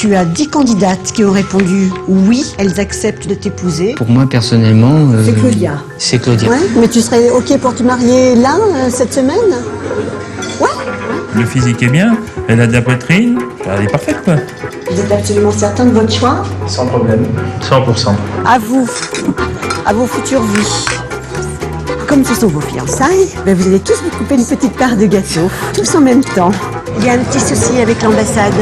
Tu as 10 candidates qui ont répondu oui, elles acceptent de t'épouser. Pour moi, personnellement... C'est Claudia. C'est Claudia. Ouais, mais tu serais OK pour te marier là, cette semaine? Ouais. Le physique est bien, elle a de la poitrine, elle est parfaite quoi. Vous êtes absolument certain de votre choix? Sans problème. 100%. À vous, à vos futures vies. Comme ce sont vos fiançailles, ben vous allez tous vous couper une petite part de gâteau, tous en même temps. Il y a un petit souci avec l'ambassade.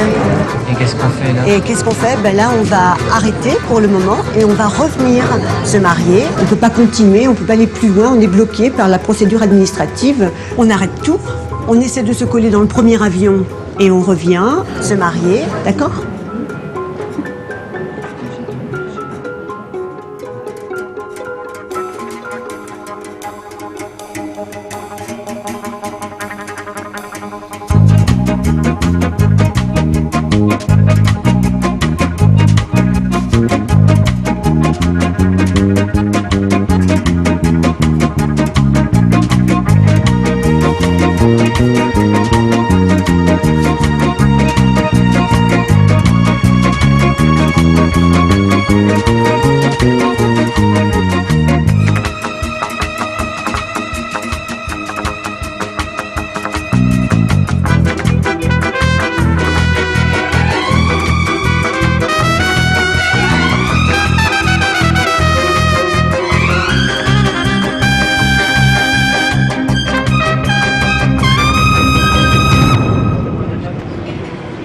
Et qu'est-ce qu'on fait là? Et qu'est-ce qu'on fait? Ben là, on va arrêter pour le moment et on va revenir se marier. On ne peut pas continuer, on ne peut pas aller plus loin, on est bloqué par la procédure administrative. On arrête tout, on essaie de se coller dans le premier avion et on revient se marier, d'accord?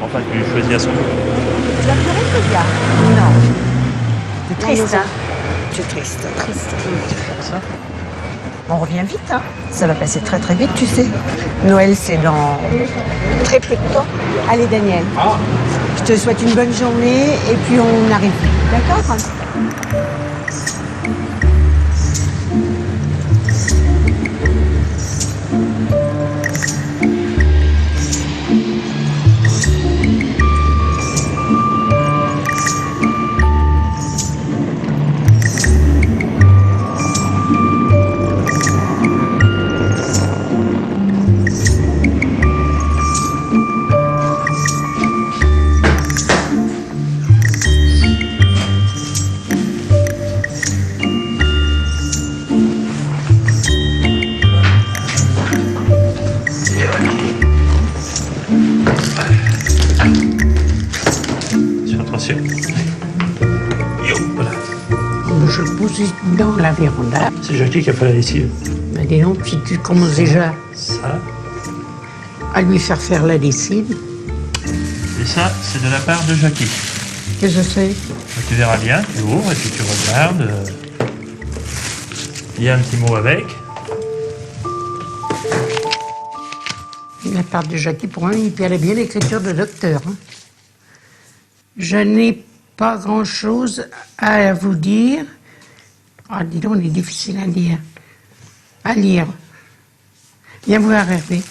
Enfin, tu choisis à son tour. Tu vas pleurer, Claudia? Non. C'est triste, hein? C'est triste. Triste. Ça On revient vite, hein? Ça va passer très très vite, tu sais. Noël, c'est dans très peu de temps. Allez, Daniel. Je te souhaite une bonne journée et puis on arrive. D'accord? Attention. Yo, voilà. Je le pose dans la véranda. C'est Jackie qui a fait la lessive. Mais dis donc, si tu commences déjà Ça. à lui faire la lessive, Et ça, c'est de la part de Jackie. qu'est-ce que c'est? Tu verras bien, tu ouvres et puis tu regardes. Il y a un petit mot avec. La part de Jackie, pour moi, il plairait bien l'écriture de docteur. Hein. Je n'ai pas grand-chose à vous dire. Ah, dis donc, il est difficile à lire. À lire. Viens voir, Hervé.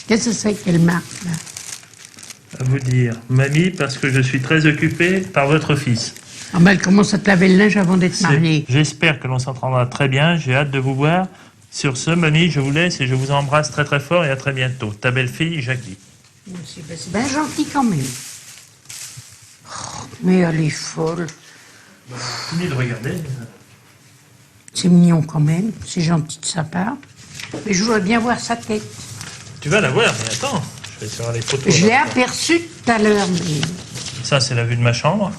Qu'est-ce que c'est qu'elle marque, là? À vous dire, mamie, parce que je suis très occupé par votre fils. Ah ben, elle commence à te laver le linge avant d'être mariée. J'espère que l'on s'entendra très bien. J'ai hâte de vous voir. Sur ce, mamie, je vous laisse et je vous embrasse très très fort et à très bientôt. Ta belle-fille, Jackie. C'est bien gentil quand même. Oh, mais elle est folle. Fini de regarder. C'est mignon quand même, c'est gentil de sa part. Mais je voudrais bien voir sa tête. Tu vas la voir, mais attends. Je vais faire les photos. Je l'ai aperçue tout à l'heure, mais... Ça, c'est la vue de ma chambre.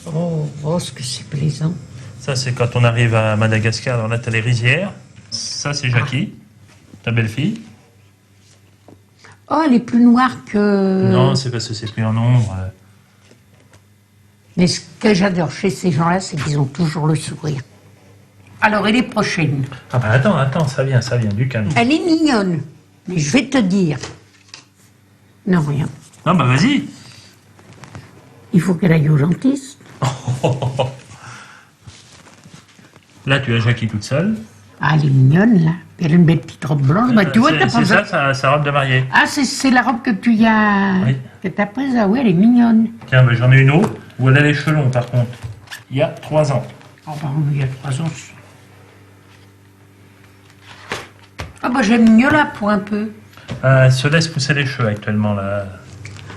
Oh, ce que c'est plaisant. Ça, c'est quand on arrive à Madagascar, dans la t'as les rizières. Ça, c'est Jackie, ta belle-fille. Oh, elle est plus noire que... Non, c'est parce que c'est plus en ombre. Mais ce que j'adore chez ces gens-là, c'est qu'ils ont toujours le sourire. Alors, elle est prochaine. Ah bah attends, ça vient, du calme. Elle est mignonne, mais je vais te dire... Non, rien. Non, bah vas-y. Il faut qu'elle aille au dentiste. Là, tu as Jackie toute seule. Ah, elle est mignonne, là. Elle a une belle petite robe blanche. Bah, tu vois, t'as pas C'est besoin... ça, sa robe de mariée. Ah, c'est la robe que tu as... Oui. Que t'as prise. Ah oui, elle est mignonne. Tiens, bah, j'en ai une autre où elle a les cheveux longs, par contre. Il y a 3 ans. Oh, bah oui, il y a 3 ans. Ah, bah j'aime mieux la peau un peu. Elle se laisse pousser les cheveux actuellement, là.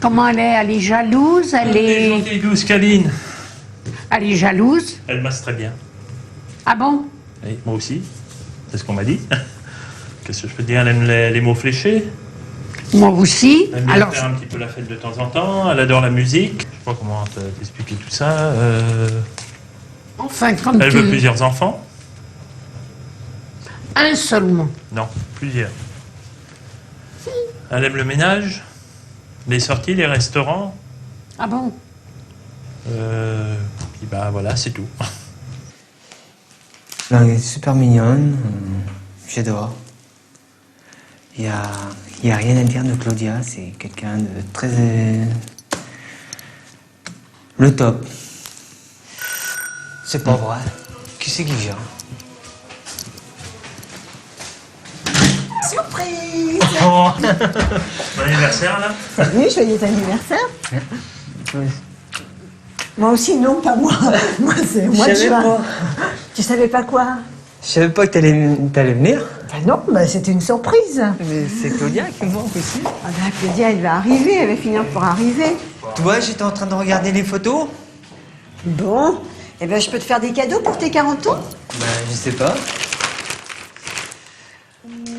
Comment elle est? Elle est jalouse? Elle est gentille, douce, câline. Elle est jalouse? Elle masse très bien. Ah bon? Oui, moi aussi. C'est ce qu'on m'a dit. Qu'est-ce que je peux dire? Elle aime les mots fléchés. Moi aussi. Elle aime bien Alors, faire un petit peu la fête de temps en temps. Elle adore la musique. Je sais pas comment t'expliquer tout ça. enfin, comme Elle tu... veut plusieurs enfants. Un seulement. Non, plusieurs. Elle aime le ménage, les sorties, les restaurants. Ah bon? Puis bah voilà, c'est tout. Elle est super mignonne. J'adore. Il y a rien à dire de Claudia. C'est quelqu'un de très... le top. C'est pas vrai. Qui c'est qui vient? Surprise! Oh. Bon anniversaire là. Oui, joyeux anniversaire. Moi aussi, non, pas moi. Moi, c'est moi de Je savais juin. pas. Tu savais pas quoi? Je savais pas que t'allais venir. Ben non, ben c'était une surprise. Mais c'est Claudia qui me manque aussi. Ah ben, Claudia, elle va arriver, elle va finir par arriver. Toi, j'étais en train de regarder les photos. Bon, eh ben, je peux te faire des cadeaux pour tes 40 ans? Ben, je sais pas.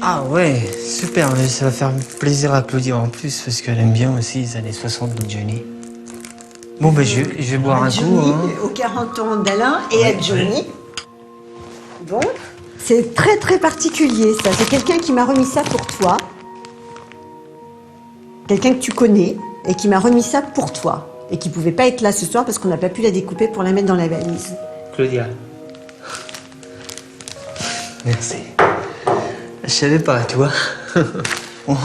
Ah ouais, super, mais ça va faire plaisir à Claudia en plus, parce qu'elle aime bien aussi les années 60 de Johnny. Bon, ben je vais boire un coup. Johnny, Hein. aux 40 ans d'Alain et à Johnny. Bon, c'est très très particulier ça. C'est quelqu'un qui m'a remis ça pour toi. Quelqu'un que tu connais et qui m'a remis ça pour toi. Et qui pouvait pas être là ce soir parce qu'on n'a pas pu la découper pour la mettre dans la valise. Claudia. Merci. Je savais pas, tu vois. Oh.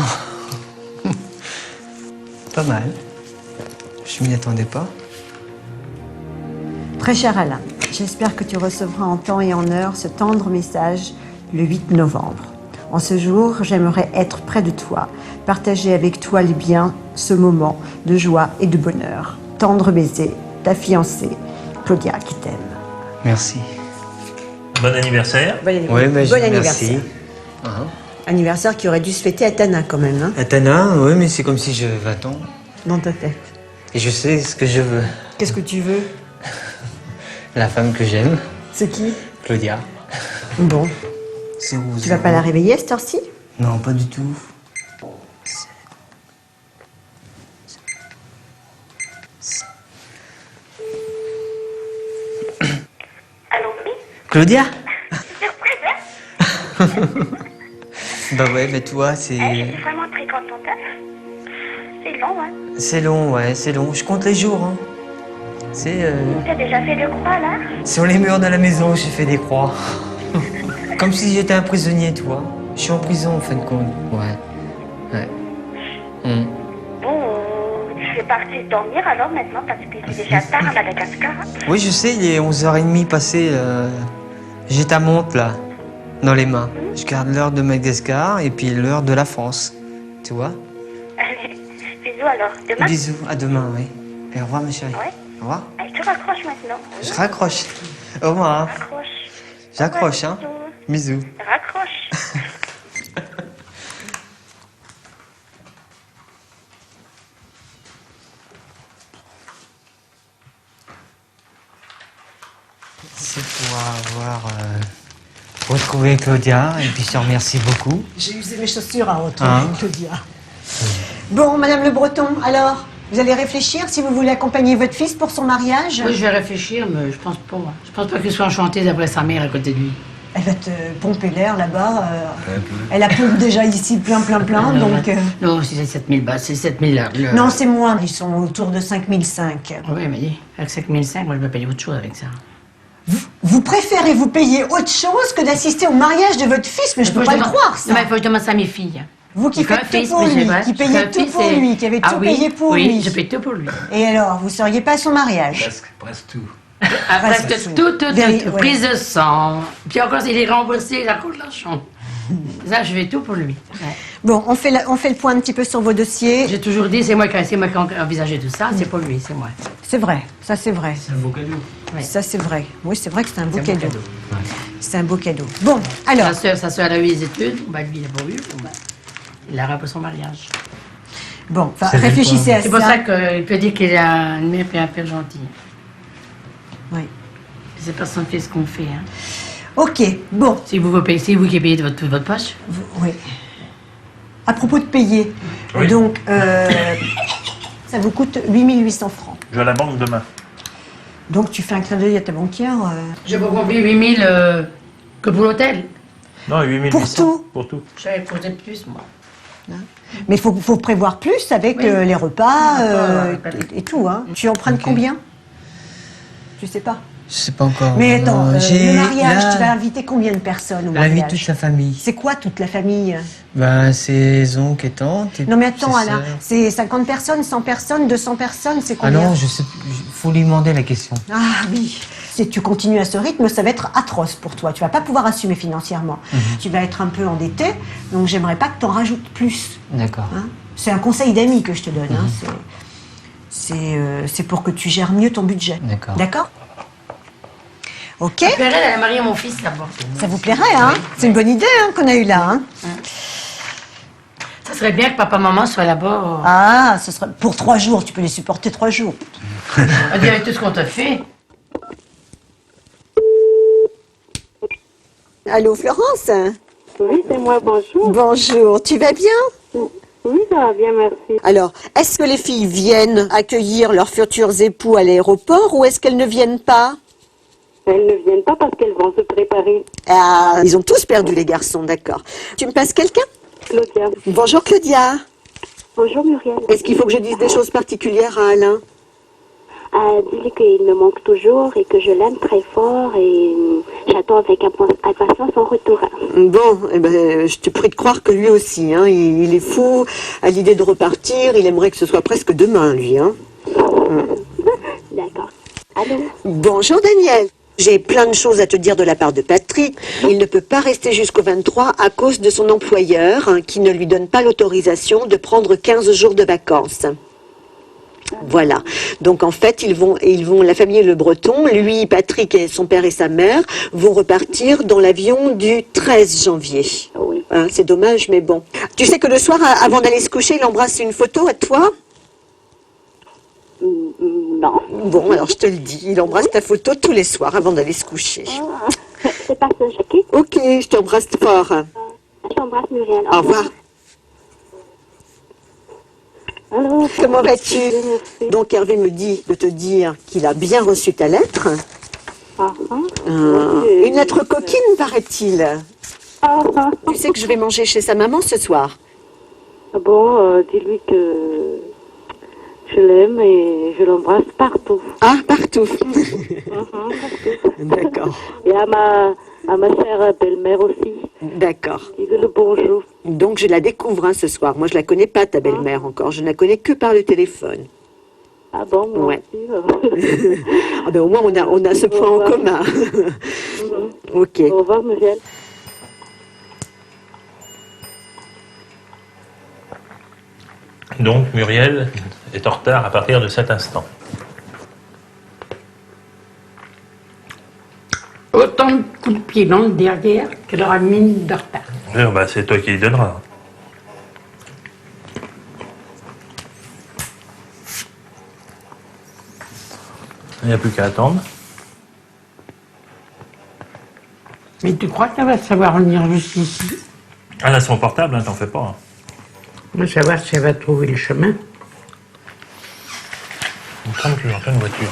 Pas mal. Je m'y attendais pas. Très cher Alain, j'espère que tu recevras en temps et en heure ce tendre message le 8 novembre. En ce jour, j'aimerais être près de toi, partager avec toi les biens, ce moment de joie et de bonheur. Tendre baiser, ta fiancée, Claudia qui t'aime. Merci. Bon anniversaire. Bon anniversaire. Ouais, ben, Bon anniversaire. merci. Hein. Anniversaire qui aurait dû se fêter à Tana quand même, hein, Atana, oui, mais c'est comme si je va-t-on. dans ta tête. Et je sais ce que je veux. Qu'est-ce que tu veux? La femme que j'aime, C'est qui? Claudia. Bon, C'est où tu vas pas la réveiller à cette heure-ci? Non, pas du tout. Allô, oui? Claudia? Surprise, hein? Bah ouais, mais toi, Je suis vraiment très contente. Hein? C'est long, hein? c'est long, ouais, c'est long. Je compte les jours, hein. C'est T'as déjà fait le croix, là? sur les murs de la maison, j'ai fait des croix. Comme si j'étais un prisonnier, tu vois. Je suis en prison, en fin de compte. Ouais. Ouais. Bon, je vais partir dormir alors maintenant parce que c'est déjà tard à Madagascar. Hein? Oui, je sais, il est 11h30 passé. J'ai ta montre, là, dans les mains. Je garde l'heure de Madagascar et puis l'heure de la France. Tu vois? Allez, bisous alors. Demain? Bisous, à demain, oui. Et au revoir, ma chérie. Ouais. Au revoir. Allez, tu raccroches maintenant. Je raccroche. Au revoir. Hein. Raccroche. J'accroche, hein. Bisous. Bisous. Raccroche. C'est pour avoir retrouvé Claudia et puis je te remercie beaucoup. J'ai usé mes chaussures à retrouver Hein? Claudia. Bon, Madame Le Breton, alors, vous allez réfléchir si vous voulez accompagner votre fils pour son mariage? Oui, je vais réfléchir, mais je pense pas. Je pense pas qu'il soit enchanté d'avoir sa mère à côté de lui. Elle va te pomper l'air là-bas. Elle a pompe déjà ici plein, donc... Non, c'est 7000 balles, c'est 7000 là. Non, c'est moins, ils sont autour de 5005. Oui, mais dis, avec 5005, moi je vais payer autre chose avec ça. Vous préférez vous payer autre chose que d'assister au mariage de votre fils, mais je peux pas le croire, ça. Non, mais il faut que je demande ça à mes filles. Vous qui J'ai qu'un faites tout fils, pour mais c'est lui, vrai. qui J'ai payez qu'un tout fils pour et- lui, qui avez Ah tout oui, payé pour oui, lui. je paye tout pour lui. Et alors, vous seriez pas à son mariage? Presque tout. Après, Presque tout, Véri- ouais. prise de sang. Puis encore, il est remboursé, il a coûté de l'argent. Ça, je fais tout pour lui. Ouais. Bon, on fait le point un petit peu sur vos dossiers. J'ai toujours dit, c'est moi qui ai envisagé tout ça, c'est pour lui, c'est moi. C'est vrai, ça c'est vrai. C'est un beau cadeau. Oui. Ça c'est vrai. Oui, c'est vrai que c'est un beau C'est un beau cadeau. cadeau. C'est un beau cadeau. Bon, alors, Sa soeur, elle a eu les études, bah, lui, il n'a pas eu, bon, bah, il l'aura pour son mariage. Bon, enfin, Ça fait réfléchissez à C'est pour ça ça. qu'il peut dire qu'il a une mère et un père gentil. Oui. C'est pas sans fait ce qu'on fait. Hein. Ok, bon, C'est vous qui payez de votre poche. oui. À propos de payer, Oui. donc, ça vous coûte 8 800 francs. Je vais à la banque demain. Donc, tu fais un clin d'œil à ta banquière. Je peux compter 8000 que pour l'hôtel. Non, 8800. Pour tout. Pour tout. J'avais posé plus, moi. Mais il faut prévoir plus avec Oui. les repas Ouais. et tout. Hein. Tu empruntes Ok. combien? Je sais pas. Je sais pas encore. Mais attends, J'ai- le mariage, là, tu vas inviter combien de personnes au Elle invite mariage? toute sa famille. C'est quoi toute la famille? Ben, ses oncles et tantes. Et Non mais attends ses Alain, sœurs. c'est 50 personnes, 100 personnes, 200 personnes, c'est Ah combien? non, je sais. Faut lui demander la question. Ah oui, si tu continues à ce rythme, ça va être atroce pour toi. Tu vas pas pouvoir assumer financièrement. Tu vas être un peu endetté, donc j'aimerais pas que tu en rajoutes plus. D'accord. Hein. C'est un conseil d'ami que je te donne. Hein. C'est pour que tu gères mieux ton budget. D'accord. D'accord? Ok. Elle elle a marié mon fils d'abord. Ça vous plairait, hein? C'est une bonne idée hein, qu'on a eue là. Hein. Ça serait bien que papa-maman soient là-bas. Ah, ce sera pour 3 jours. Tu peux les supporter 3 jours. Avec tout ce qu'on t'a fait. Allô, Florence? Oui, c'est moi, bonjour. Bonjour. Tu vas bien? Oui, ça va bien, merci. Alors, est-ce que les filles viennent accueillir leurs futurs époux à l'aéroport ou est-ce qu'elles ne viennent pas? Elles ne viennent pas parce qu'elles vont se préparer. Ah, ils ont tous perdu les garçons, d'accord. Tu me passes quelqu'un? Claudia. Bonjour Claudia. Bonjour, Muriel. Est-ce qu'il faut que je dise des choses particulières à Alain? Dis-lui qu'il me manque toujours et que je l'aime très fort et j'attends avec impatience son retour. Bon, eh ben, je te prie de croire que lui aussi, hein, il est fou à l'idée de repartir. Il aimerait que ce soit presque demain, lui. Hein. D'accord. Allô? Bonjour Daniel. J'ai plein de choses à te dire de la part de Patrick. Il ne peut pas rester jusqu'au 23 à cause de son employeur hein, qui ne lui donne pas l'autorisation de prendre 15 jours de vacances. Voilà. Donc en fait, ils vont, la famille Le Breton, lui, Patrick et son père et sa mère, vont repartir dans l'avion du 13 janvier. Oui. Hein, c'est dommage, mais bon. Tu sais que le soir, avant d'aller se coucher, il embrasse une photo à toi? Non. Bon, alors je te le dis, il embrasse ta photo tous les soirs avant d'aller se coucher. C'est pas ça, Jackie. Ok, je t'embrasse fort. J'embrasse Muriel. Au revoir. Allô? Comment vas-tu? Merci. Donc Hervé me dit de te dire qu'il a bien reçu ta lettre. Ah, Une lettre coquine, paraît-il. ah. Tu sais que je vais manger chez sa maman ce soir. Bon, dis-lui que je l'aime et je l'embrasse partout. Ah, partout. D'accord. Et à ma chère belle-mère aussi. D'accord. Dis-lui le bonjour. Donc je la découvre hein, ce soir. Moi je la connais pas, ta belle-mère encore. Je ne la connais que par le téléphone. Ah bon, moi Ouais. aussi. Ah ben, au moins on a ce point en commun. Ok. Au revoir, Muriel. Donc, Muriel est en retard à partir de cet instant. Autant de coups de pied dans le derrière qu'elle aura une minute de retard. Bah, c'est toi qui lui donneras. Il n'y a plus qu'à attendre. Mais tu crois qu'elle va savoir venir jusqu'ici? Elle a son portable, hein, t'en fais pas. On va savoir si elle va trouver le chemin. Il me semble que j'entends une voiture.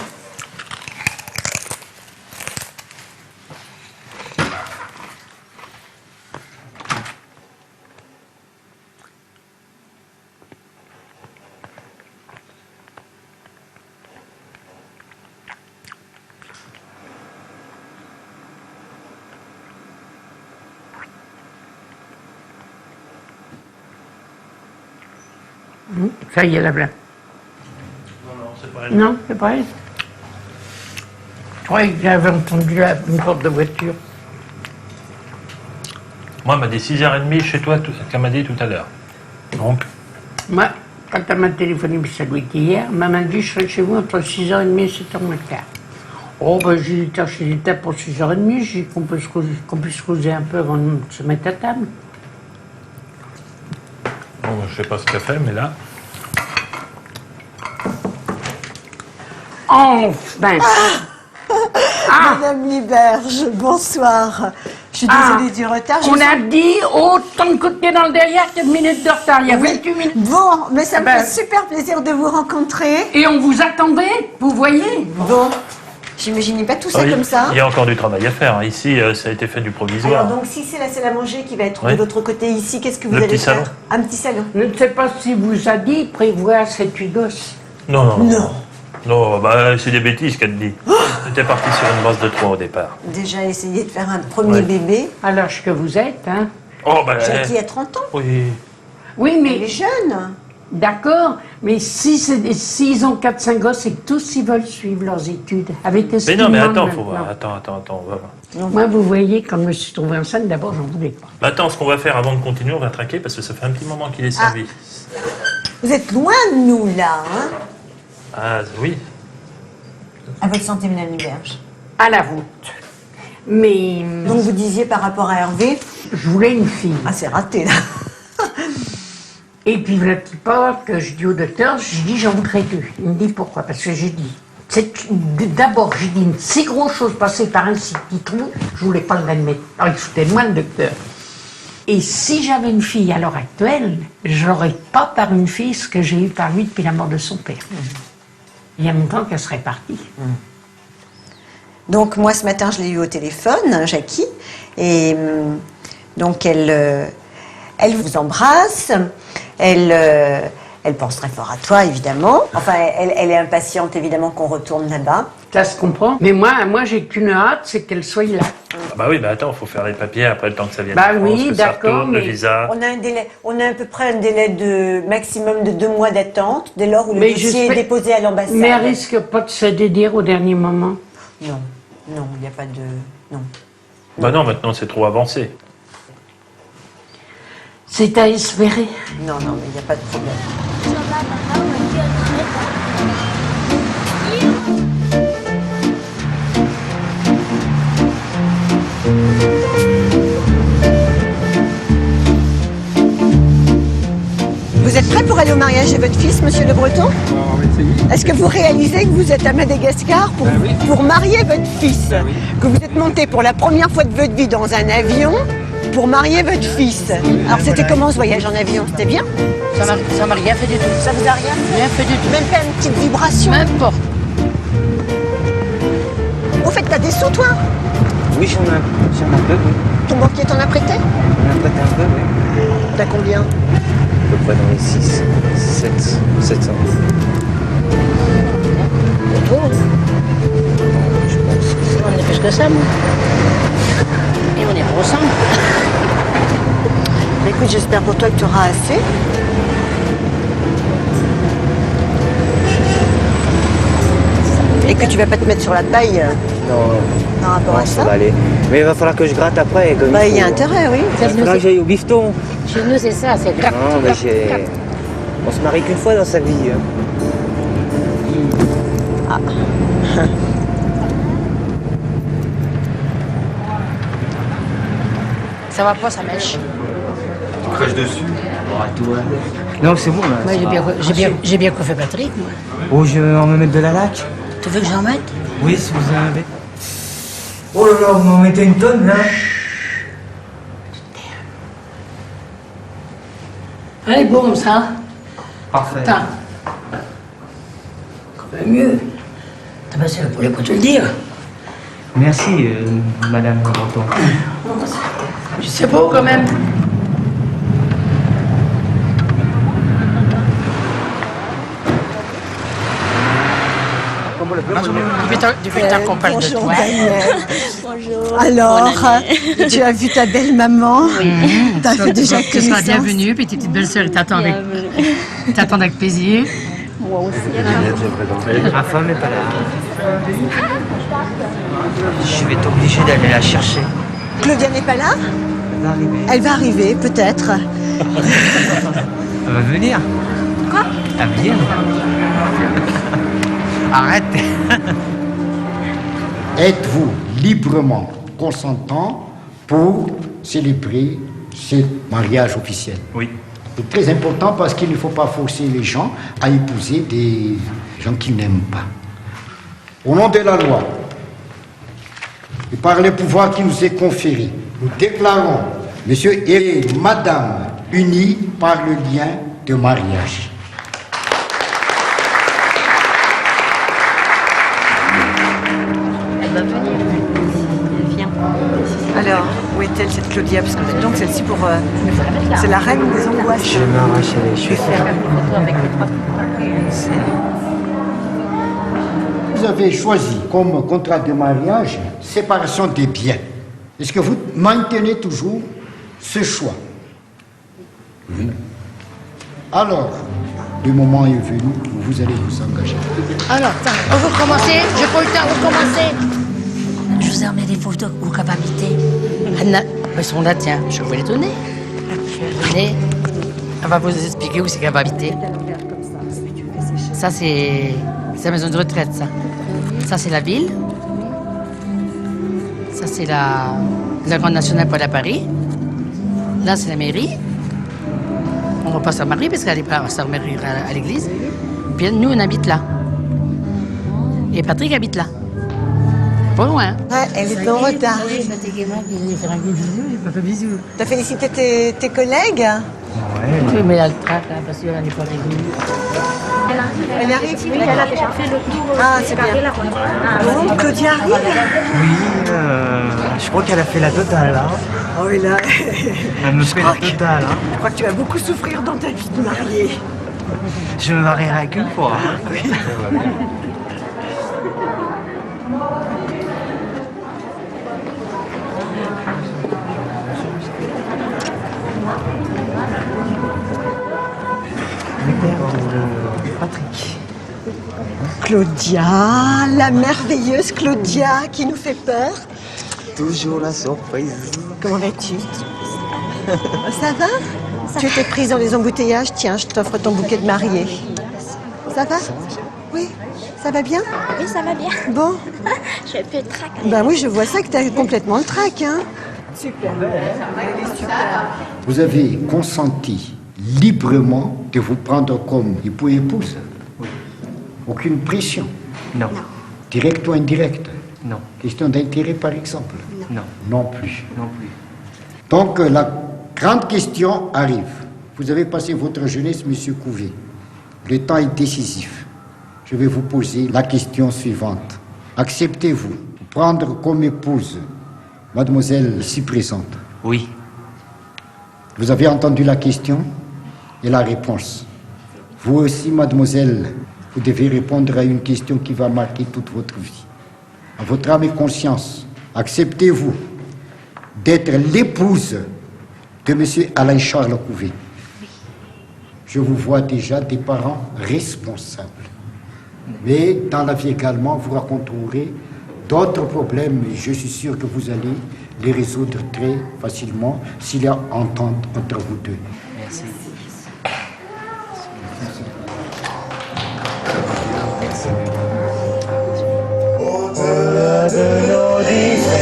Ça y est, la blague. Non, c'est pas elle. Non, c'est pas elle. Je croyais que j'avais entendu une porte de voiture. Moi, elle m'a dit 6h30 chez toi, qu'elle m'a dit tout à l'heure. Donc, Moi, quand elle m'a téléphoné, puis ça doit être hier, elle m'a dit je serai chez vous entre 6h30 et 7h moins quart. Oh, ben j'ai dit chercher des tables pour 6h30, j'ai dit qu'on puisse causer un peu avant de se mettre à table. bon, je sais pas ce qu'elle fait, mais là, Enfin. Madame Liberge, bonsoir. Je suis désolée du retard. On a dit autant de coups de pied dans le derrière, 4 minutes de retard. Il y a 28 minutes. Bon, mais ça me Ben- fait super plaisir de vous rencontrer. Et on vous attendait, vous voyez. Bon, j'imaginais pas tout ça Oui, comme ça. Il y a encore du travail à faire. Ici, ça a été fait du provisoire. Alors donc si c'est la salle à manger qui va être Oui. de l'autre côté ici, qu'est-ce que vous Le allez petit faire? salon. Un petit salon. Je ne sais pas si vous a dit prévoir cette gosse. Non. Non. Non, bah, c'est des bêtises qu'elle dit. J'étais parti sur une base de 3 au départ. Déjà essayer de faire un premier Ouais. bébé. À l'âge que vous êtes, hein. Oh, bah. Jackie a 30 ans. Oui. Oui, Elle mais est jeune. d'accord, mais s'ils ont 4-5 gosses et que tous ils veulent suivre leurs études, avec ce Mais qu'ils non, mais demandent attends, faut maintenant. voir. Attends, on va voir. Moi, vous voyez, quand je me suis trouvée enceinte, d'abord, j'en voulais pas. Bah, attends, ce qu'on va faire avant de continuer, on va traquer parce que ça fait un petit moment qu'il est servi. Vous êtes loin de nous là, hein? Ah, oui. À votre santé, Madame Liberge. À la voûte. Mais Donc vous disiez par rapport à Hervé, je voulais une fille. ah c'est raté là. Et puis, le petit pas que je dis au docteur, je dis j'en voudrais 2. Il me dit pourquoi? Parce que j'ai dit, d'abord, j'ai dit une si grosse chose passée par un si petit trou, je voulais pas l'admettre. Alors, il foutait de moi le docteur. Et si j'avais une fille à l'heure actuelle, j'aurais pas par une fille ce que j'ai eu par lui depuis la mort de son père. Il y a longtemps qu'elle serait partie. Donc moi ce matin je l'ai eu au téléphone, Jackie, et donc elle vous embrasse, elle pense très fort à toi évidemment. Enfin elle est impatiente évidemment qu'on retourne là-bas. Ça se comprend. Mais moi j'ai qu'une hâte, c'est qu'elle soit là. Ah, bah oui, bah attends, faut faire les papiers après le temps que ça vienne. Bah en France, oui, que ça d'accord, retourne, le mais- visa. On a à peu près un délai de maximum de 2 mois d'attente dès lors où le Mais dossier est j'espère- déposé à l'ambassade. Mais elle risque pas de se dédire au dernier moment. Non, il n'y a pas de... Non. Bah non, maintenant c'est trop avancé. C'est à espérer. Non, mais il n'y a pas de problème. Vous êtes prêt pour aller au mariage de votre fils, monsieur Le Breton? On va essayer. Est-ce que vous réalisez que vous êtes à Madagascar pour marier votre fils? Que vous êtes monté pour la première fois de votre vie dans un avion pour marier votre fils? Alors c'était comment ce voyage en avion? C'était bien? Ça m'a rien fait du tout. Ça vous a rien fait? Rien fait du tout. Même pas une petite vibration? Même pas. Au fait, t'as des sous, toi? Oui, j'en ai un peu, oui. Ton banquier t'en a prêté? On a prêté un peu, oui. T'as combien? À peu près dans les 6, 700. Trop. Je pense. On est plus que ça, moi. Et on est pas ensemble. Mais écoute, j'espère pour toi que tu auras assez. Et que tu vas pas te mettre sur la paille Non, par rapport à ça ça. va aller. Mais il va falloir que je gratte après. Comme Bah, il y a faut. intérêt, oui. Il va falloir que j'aille au bifton. Chez nous, c'est ça, c'est grave. Non, mais on se marie qu'une fois dans sa vie. Hein. Ça va pas, ça mèche. Tu craches dessus. Non, c'est bon là. Moi, ça va. j'ai bien coiffé Patrick, moi. Oh, je vais en me mettre de la laque. Tu veux que j'en mette? Oui, si vous en avez. Oh là là, vous m'en mettez une tonne là. Elle est bon, ça. Parfait. Attends. Quand même mieux. Ah ben, c'est pour les te le dire. Merci, madame Breton. Je sais pas, quand même. Depuis le temps qu'on parle de Bonjour, toi. Daniel. Bonjour. Alors, tu as vu ta belle maman? Tu as fait déjà Tu seras connaissance? bienvenue, puis tes petites belles-sœurs t'attendent avec plaisir. Moi aussi. Ma femme est pas là. Je vais être obligé d'aller la chercher. Claudia n'est pas là? Elle va arriver. Elle va arriver, peut-être. Elle va venir. Quoi? Elle vient. Arrête. Êtes-vous librement consentant pour célébrer ce mariage officiel? Oui. C'est très important parce qu'il ne faut pas forcer les gens à épouser des gens qu'ils n'aiment pas. Au nom de la loi et par les pouvoirs qui nous est conférés, nous déclarons Monsieur et Madame unis par le lien de mariage. Elle va venir. Elle vient. Alors, où est-elle cette Claudia? Parce que donc celle-ci pour... c'est la reine des angoisses. Je vais m'arracher les cheveux. Vous avez choisi comme contrat de mariage séparation des biens. Est-ce que vous maintenez toujours ce choix? Oui. Alors, le moment est venu où vous allez vous engager. Alors, on veut recommencer? J'ai pas eu le temps de recommencer. Je vous ai emmené des photos aux capacités. Anna, elles sont là, tiens, je vais les donner. Venez, elle va vous expliquer où c'est qu'elle va habiter. Ça, c'est la maison de retraite, ça. Ça, c'est la ville. Ça, c'est la Grande Nationale pour la Paris. Là, c'est la mairie. On va pas se marier parce qu'elle n'est pas se marier à l'église. Puis nous, on habite là. Et Patrick habite là. Pas loin. Ouais, elle est en retard. T'as félicité tes collègues? Oui, mais elle traque, là, parce qu'elle n'est pas réglée. Elle arrive? Oui, elle a déjà fait le tour. Ah, c'est bien. Bon, Claudia arrive? Oui, je crois qu'elle a fait la totale, là. Oh, et là... Elle me fait la totale, hein. Je crois que tu vas beaucoup souffrir dans ta vie de mariée. Je me marierai qu'une fois. Patrick. Claudia, la merveilleuse Claudia qui nous fait peur. Toujours la surprise. Comment vas-tu? Ça va? Tu étais prise dans les embouteillages? Tiens, je t'offre ton bouquet de mariée. Ça va? Oui? Ça va bien? Oui, ça va bien. Bon? J'ai un peu de trac. Ben oui, je vois ça que t'as complètement le trac, hein? Super. Elle est super. Vous avez consenti librement de vous prendre comme époux et épouse. Aucune pression. Non. Direct ou indirect. Non. Question d'intérêt, par exemple. Non. Non plus. Non plus. Donc, la grande question arrive. Vous avez passé votre jeunesse, Monsieur Couvé. Le temps est décisif. Je vais vous poser la question suivante. Acceptez-vous prendre comme épouse mademoiselle ici présente? Oui. Vous avez entendu la question et la réponse. Vous aussi, mademoiselle, vous devez répondre à une question qui va marquer toute votre vie. À votre âme et conscience, acceptez-vous d'être l'épouse de M. Alain-Charles Couvé? Je vous vois déjà des parents responsables. Mais dans la vie également, vous rencontrerez d'autres problèmes. Et je suis sûr que vous allez les résoudre très facilement s'il y a entente entre vous deux. Merci. Au-delà de nos différences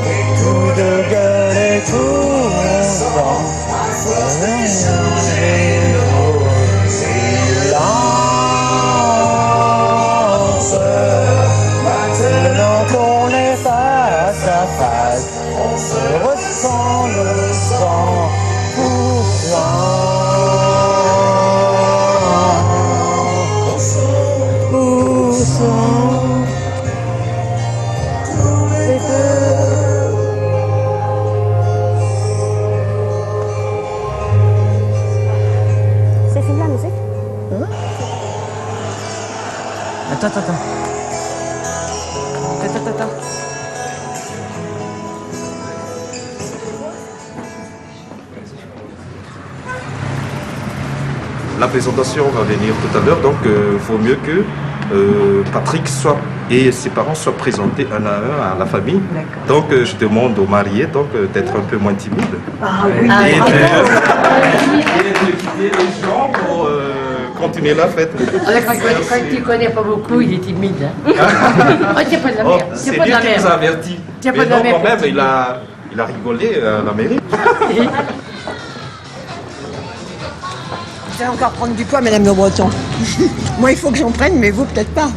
et tout de gueule et tout instant, changer nos silences. Maintenant qu'on est face à face, on se ressent le sang pour C'est fini la musique? Attends. La présentation va venir tout à l'heure, donc il vaut mieux que Patrick et ses parents soient présentés un à un à la famille. Donc je demande aux mariés d'être un peu moins timide. Et de quitter les gens pour continuer la fête. Quand tu ne connais pas beaucoup, il est timide. Hein? Oh, t'es pas de la merde. C'est lui qui nous a avertis. Mais non, quand même, il a rigolé à la mairie. fais encore prendre du poids, Madame Le Breton. Moi, il faut que j'en prenne, mais vous, peut-être pas.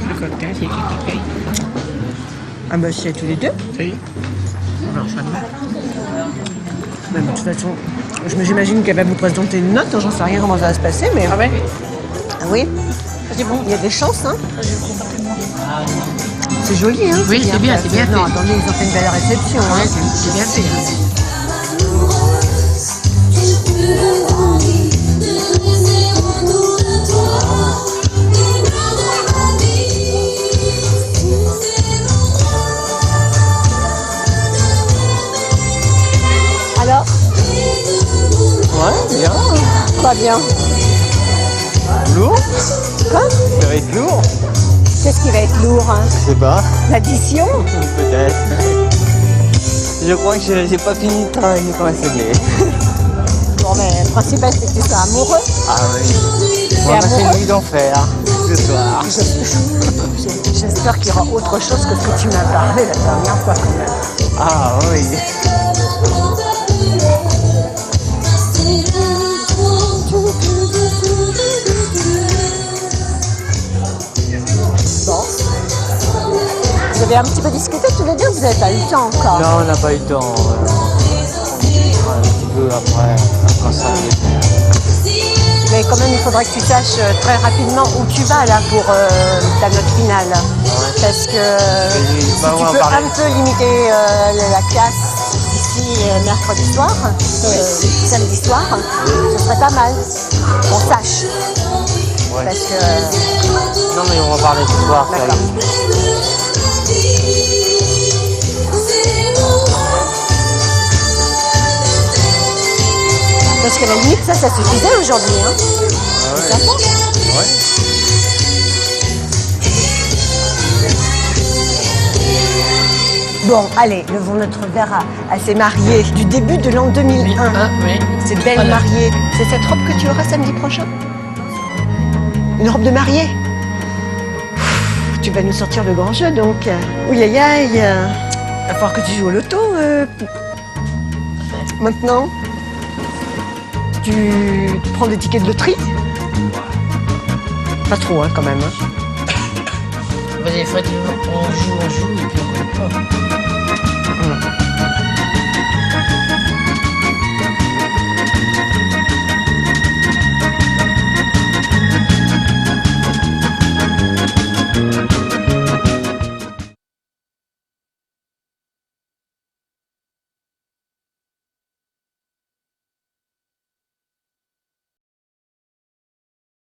Le cocktail, c'est qui paye? Ah bah, c'est tous les deux. Oui. Alors, ça va. Mais de toute façon, j'imagine qu'elle va vous présenter une note. J'en sais rien comment ça va se passer, mais... Ah ouais? Ah oui. C'est bon. Il y a des chances, hein. C'est joli, hein. Oui, c'est bien, c'est bien Non, fait. attendez, ils ont fait une belle réception. Ouais, Hein. c'est bien fait. Alors? Ouais, bien. Pas bien. Lourd? Quoi? Ça va être lourd? Qu'est-ce qui va être lourd, hein? Je sais pas. L'addition? Peut-être. Je crois que j'ai pas fini de travailler quand même, c'est bien. Bon, mais le principal, c'est que tu sois amoureux. Ah oui. On a fait une nuit d'enfer ce soir. J'espère qu'il y aura autre chose que ce que tu m'as parlé la dernière fois, quand même. Ah oui. Bon. Vous avez un petit peu discuté tous les deux, vous n'avez pas eu le temps encore. Non, on n'a pas eu le temps. On discutera un petit peu après, quand ça arrive. Mais quand même, il faudrait que tu saches très rapidement où tu vas là pour ta note finale. Ouais. Parce que si bah, tu on va peux parler. un peu limiter la classe d'ici mercredi soir, samedi soir, ce serait pas mal. Qu'on sache. Ouais. Parce que... Non mais on va parler ce soir. ça D'accord. y est. Parce qu'à la limite, ça suffisait aujourd'hui. Hein. Ah C'est sympa. ouais. Bon, allez, levons notre verre à ces mariés du début de l'an 2001. Ah, oui. Ces belles Voilà. mariées. C'est cette robe que tu auras samedi prochain? Une robe de mariée? Tu vas nous sortir le grand jeu, donc. Oui, aïe, aïe. Il va falloir que tu joues au loto. Maintenant, tu prends des tickets de loterie? Pas trop, hein, quand même. Hein. Des fois, on joue, et puis on ne connaît pas.